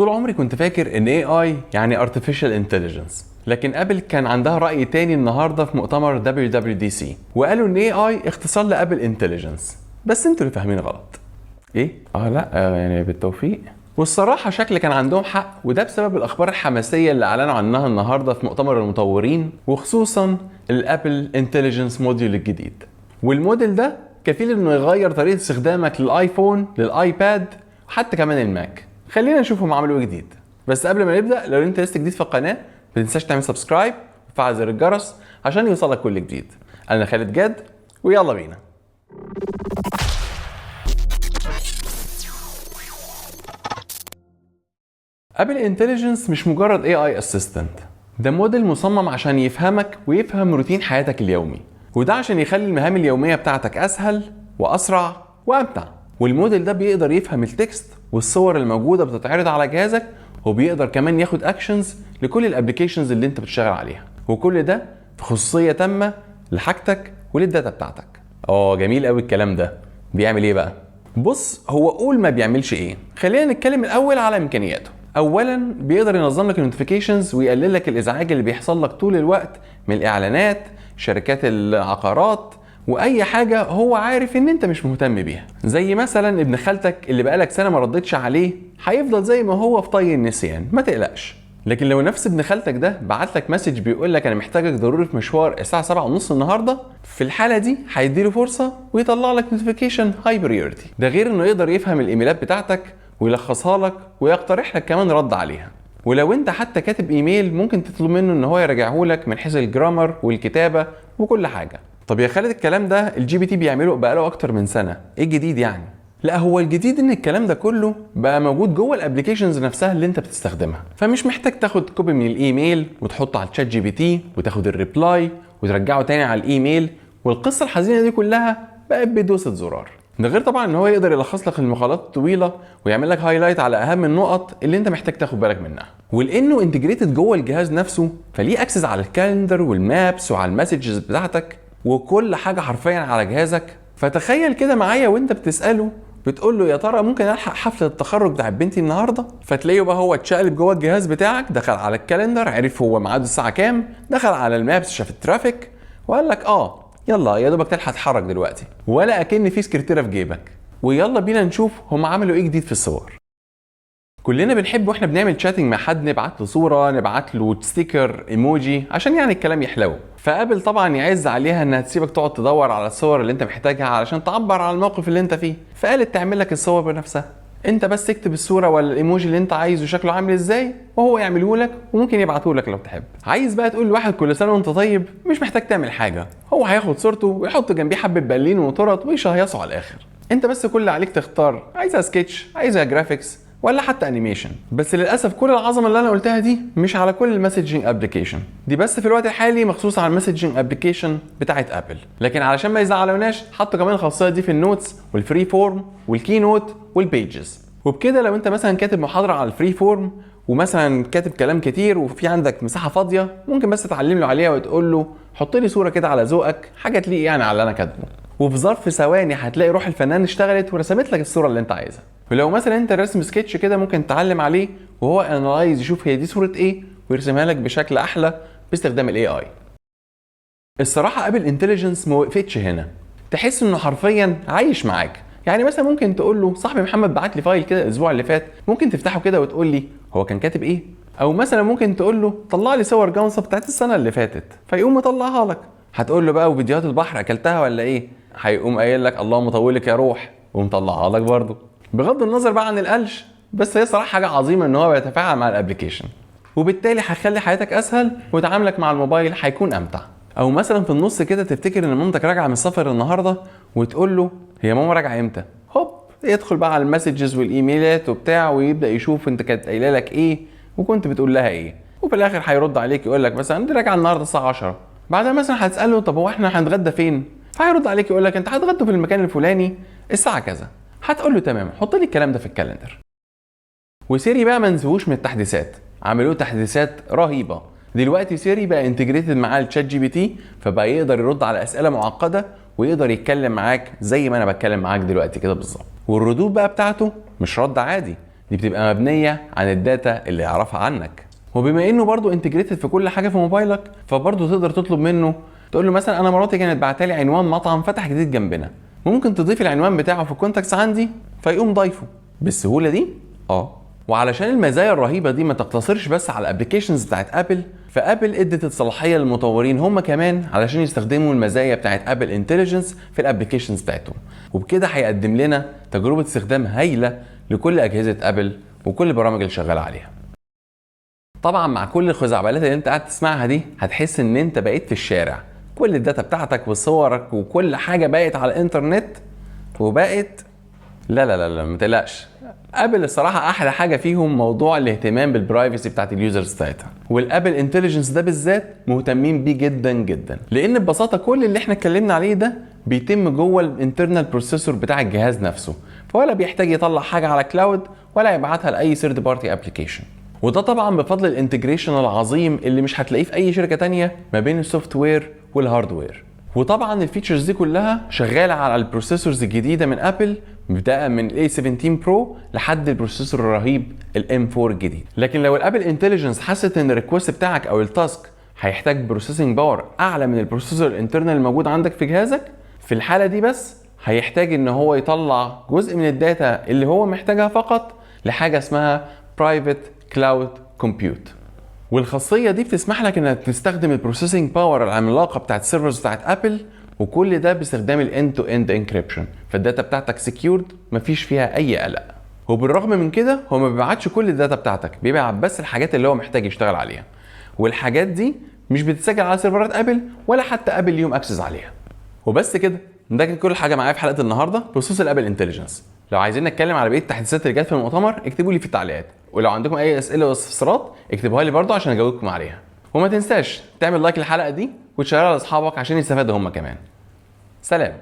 طول عمري كنت فاكر ان AI يعني Artificial Intelligence، لكن ابل كان عندها رأي تاني النهارده في مؤتمر WWDC، وقالوا ان AI اختصار لابل Intelligence. بس انتوا اللي فاهمين غلط. ايه؟ لا يعني بالتوفيق. والصراحة شكل كان عندهم حق، وده بسبب الأخبار الحماسية اللي أعلنوا عنها النهاردة في مؤتمر المطورين، وخصوصا الأبل انتليجنس موديل الجديد. والموديل ده كفيل إنه يغير طريقة استخدامك للآيفون للآيباد وحتى كمان الماك. خلينا نشوف هم عملوا ايه جديد. بس قبل ما نبدأ، لو انت لسه جديد في القناة ما تنساش تعمل سبسكرايب وتفعل زر الجرس عشان يوصلك كل جديد. أنا خالد جاد، ويلا بينا. ابل انتليجنس مش مجرد AI اسيستنت، ده موديل مصمم عشان يفهمك ويفهم روتين حياتك اليومي، وده عشان يخلي المهام اليومية بتاعتك اسهل واسرع وامتع. والموديل ده بيقدر يفهم التكست والصور الموجودة بتتعرض على جهازك، وبيقدر كمان ياخد اكشنز لكل الابليكيشنز اللي انت بتشتغل عليها، وكل ده في خصوصية تامة لحاجتك وللداتا بتاعتك. جميل قوي الكلام ده. بيعمل ايه بقى؟ بص، هو قول ما بيعملش ايه. خلينا نتكلم الاول على امكانياته. اولا بيقدر ينظم لك النوتيفيكيشنز ويقلل لك الازعاج اللي بيحصل لك طول الوقت من الاعلانات، شركات العقارات، واي حاجه هو عارف ان انت مش مهتم بيها. زي مثلا ابن خالتك اللي بقالك سنه ما ردتش عليه، هيفضل زي ما هو في طي النسيان، ما تقلقش. لكن لو نفس ابن خالتك ده بعت لك مسج بيقول لك انا محتاجك ضروري في مشوار الساعه 7:30 النهارده، في الحاله دي هيديله فرصه ويطلع لك نوتيفيكيشن هاي بريورتي. ده غير انه يقدر يفهم الايميلات بتاعتك ويلخصها لك ويقترح لك كمان رد عليها. ولو انت حتى كاتب ايميل ممكن تطلب منه ان هو يراجعه لك من حيث الجرامر والكتابه وكل حاجه. طب يا خالد، الكلام ده الجي بي تي بيعمله بقاله اكتر من سنه، ايه الجديد يعني؟ لا، هو الجديد ان الكلام ده كله بقى موجود جوه الابلكيشنز نفسها اللي انت بتستخدمها، فمش محتاج تاخد كوبي من الايميل وتحطه على الشات جي بي تي وتاخد الريبلاي وترجعه تاني على الايميل، والقصه الحزينه دي كلها بقت بدوسه زرار. ده غير طبعا ان هو يقدر يلخص لك المقالات الطويله ويعمل لك هايلايت على اهم النقط اللي انت محتاج تاخد بالك منها. ولانه انتجريتد جوه الجهاز نفسه، فليه اكسس على الكالندر والمابس وعلى المسجز بتاعتك وكل حاجه حرفيا على جهازك. فتخيل كده معايا وانت بتساله، بتقول له يا ترى ممكن الحق حفله التخرج بتاع بنتي النهارده، فتلاقيه بقى هو اتشقلب جوه الجهاز بتاعك، دخل على الكالندر عرف هو ميعاده الساعه كام، دخل على المابس شاف الترافيك وقال لك يلا يا دوبك تلحق تتحرك دلوقتي، ولا اكن في سكرتيره في جيبك. ويلا بينا نشوف هم عملوا ايه جديد في الصور. كلنا بنحب واحنا بنعمل شاتنج مع حد نبعت له صوره، نبعت له ستيكر، ايموجي، عشان يعني الكلام يحلو. فابل طبعا يعز عليها انها تسيبك تقعد تدور على الصور اللي انت محتاجها علشان تعبر عن الموقف اللي انت فيه، فقالت تعمل لك الصور بنفسها. انت بس تكتب الصوره ولا الايموجي اللي انت عايزه شكله عامل ازاي، وهو يعمله لك وممكن يبعته لك لو تحب. عايز بقى تقول لواحد كل سنه وانت طيب، مش محتاج تعمل حاجه، هو هياخد صورته ويحط جنبيه حبه بالين وطرط ويشهيصوا على الاخر. انت بس كل اللي عليك تختار عايزها سكتش، عايزها جرافيكس، ولا حتى انيميشن. بس للاسف كل العظمه اللي انا قلتها دي مش على كل المسجنج ابلكيشن، دي بس في الوقت الحالي مخصوصه على المسجنج ابلكيشن بتاعت ابل. لكن علشان ما يزعلوناش حطوا كمان الخاصيه دي في النوتس والفري فورم والكي نوت والبيجز. وبكده لو انت مثلا كاتب محاضره على الفري فورم ومثلا كاتب كلام كتير وفي عندك مساحه فاضيه، ممكن بس تعلم له عليها وتقول له حط لي صوره كده على ذوقك، حاجه تليق يعني على اللي انا كاتبه، وفي ظرف ثواني هتلاقي روح الفنان اشتغلت ورسمت لك الصوره اللي انت عايزها. ولو مثلا انت رسم سكتش كده ممكن تعلم عليه وهو انالايز يشوف هي دي صوره ايه ويرسمها لك بشكل احلى باستخدام الاي اي. الصراحه ابل انتليجنس ما وقفتش هنا، تحس انه حرفيا عايش معاك. يعني مثلا ممكن تقول له صاحبي محمد بعت لي فايل كده الاسبوع اللي فات، ممكن تفتحه كده وتقول لي هو كان كاتب ايه. او مثلا ممكن تقول له طلع لي صور جونصه بتاعت السنه اللي فاتت، فيقوم مطلعها لك. هتقول له بقى وفيديوهات البحر اكلتها ولا ايه، هيقوم قايل لك اللهم طولك يا روح ومطلعها لك برضه. بغض النظر بقى عن القلش، بس هي صراحه حاجه عظيمه ان هو بيتفاعل مع الابلكيشن، وبالتالي هيخلي حياتك اسهل وتعاملك مع الموبايل هيكون امتع. او مثلا في النص كده تفتكر ان مامتك راجعه من السفر النهارده وتقول له هي ماما راجعه امتى، هوب يدخل بقى على المسجز والايميلات وبتاع ويبدا يشوف انت كانت قايله لك ايه وكنت بتقول لها ايه، وفي الاخر هيرد عليك يقول لك مثلا دي راجعه النهارده الساعه 10. بعدها مثلا هتساله طب هو احنا هنتغدى فين، فهيرد عليك يقول لك انت هتغدوا في المكان الفلاني الساعه كذا. هتقول له تمام، حط لي الكلام ده في الكالندر. وسيري بقى ما نسووش من التحديثات، عملوا تحديثات رهيبه. دلوقتي سيري بقى انتجريتد معاه الشات جي بي تي، فبقى يقدر يرد على اسئله معقده ويقدر يتكلم معاك زي ما انا بتكلم معاك دلوقتي كده بالظبط. والردود بقى بتاعته مش رد عادي، دي بتبقى مبنيه عن الداتا اللي يعرفها عنك. وبما انه برضو انتجريتد في كل حاجه في موبايلك، فبرضو تقدر تطلب منه تقول له مثلا انا مراتي كانت بعتالي عنوان مطعم فتح جديد جنبنا، ممكن تضيف العنوان بتاعه في الكونتاكتس عندي، فيقوم ضايفه بالسهوله دي. وعلشان المزايا الرهيبه دي ما تقتصرش بس على الابلكيشنز بتاعت ابل، فابل ادت الصلاحيه للمطورين هم كمان علشان يستخدموا المزايا بتاعت ابل انتليجنس في الابلكيشنز بتاعتهم، وبكده هيقدم لنا تجربه استخدام هايله لكل اجهزه ابل وكل البرامج اللي شغاله عليها. طبعا مع كل الخزعبلات اللي انت قاعد تسمعها دي هتحس ان انت بقيت في الشارع، كل الداتا بتاعتك وصورك وكل حاجه بقت على الانترنت وبقت لا ما تقلقش. ابل الصراحه احلى حاجه فيهم موضوع الاهتمام بالبرايفسي بتاعت اليوزرز بتاعتها، والابل انتليجنس ده بالذات مهتمين بيه جدا جدا، لان ببساطه كل اللي احنا اتكلمنا عليه ده بيتم جوه الانترنال بروسيسور بتاع الجهاز نفسه، فولا بيحتاج يطلع حاجه على كلاود ولا يبعتها لاي ثيرد بارتي ابلكيشن. وده طبعا بفضل الانتجريشن العظيم اللي مش هتلاقيه في اي شركه تانية ما بين السوفت وير والهاردوير. وطبعا الفيتشرز دي كلها شغاله على البروسيسورز الجديده من ابل، بدايه من ال A17 برو لحد البروسيسور الرهيب الام 4 الجديد. لكن لو الابل انتليجنس حست ان الريكوست بتاعك او التاسك هيحتاج بروسيسنج باور اعلى من البروسيسور الانترنال الموجود عندك في جهازك، في الحاله دي بس هيحتاج ان هو يطلع جزء من الداتا اللي هو محتاجها فقط لحاجه اسمها برايفت كلاود كومبيوت. والخاصيه دي بتسمح لك انك تستخدم البروسيسنج باور العملاقه بتاعت السيرفرز بتاعت ابل، وكل ده باستخدام الاند تو اند انكريبشن، فالداتا بتاعتك سكيورد مفيش فيها اي قلق. وبالرغم من كده هو ما بيبعتش كل الداتا بتاعتك، بيبعت بس الحاجات اللي هو محتاج يشتغل عليها، والحاجات دي مش بتتسجل على سيرفرات ابل ولا حتى ابل ليهم اكسس عليها. وبس كده، ده كان كل حاجه معايا في حلقه النهارده بخصوص الابل انتليجنس. لو عايزين نتكلم على بقيه التحديثات اللي جت في المؤتمر اكتبوا لي في التعليقات، ولو عندكم اي اسئله واستفسارات اكتبوها لي برضه عشان اجاوبكم عليها. وما تنساش تعمل لايك للحلقه دي وتشيرها لاصحابك عشان يستفادوا هم كمان. سلام.